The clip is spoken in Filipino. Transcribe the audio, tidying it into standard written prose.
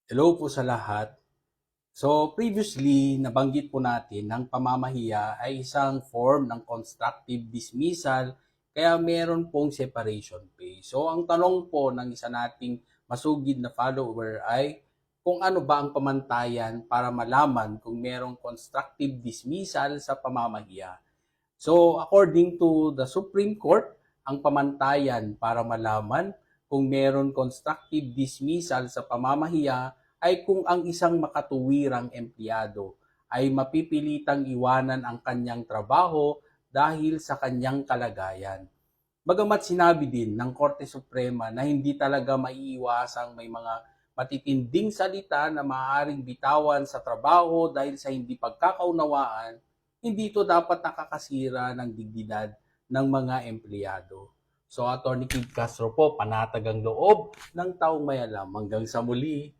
Hello po sa lahat. So previously, nabanggit po natin ng pamamahiya ay isang form ng constructive dismissal kaya meron pong separation pay. So ang tanong po ng isa nating masugid na follower ay kung ano ba ang pamantayan para malaman kung merong constructive dismissal sa pamamahiya. So according to the Supreme Court, ang pamantayan para malaman kung meron constructive dismissal sa pamamahiya ay kung ang isang makatuwirang empleyado ay mapipilitang iwanan ang kanyang trabaho dahil sa kanyang kalagayan. Bagamat sinabi din ng Korte Suprema na hindi talaga maiiwasang may mga matitinding salita na maaaring bitawan sa trabaho dahil sa hindi pagkakaunawaan, hindi ito dapat nakakasira ng dignidad ng mga empleyado. So, Atty. Kid Castro po, panatag ang loob ng taong may alam. Hanggang sa muli.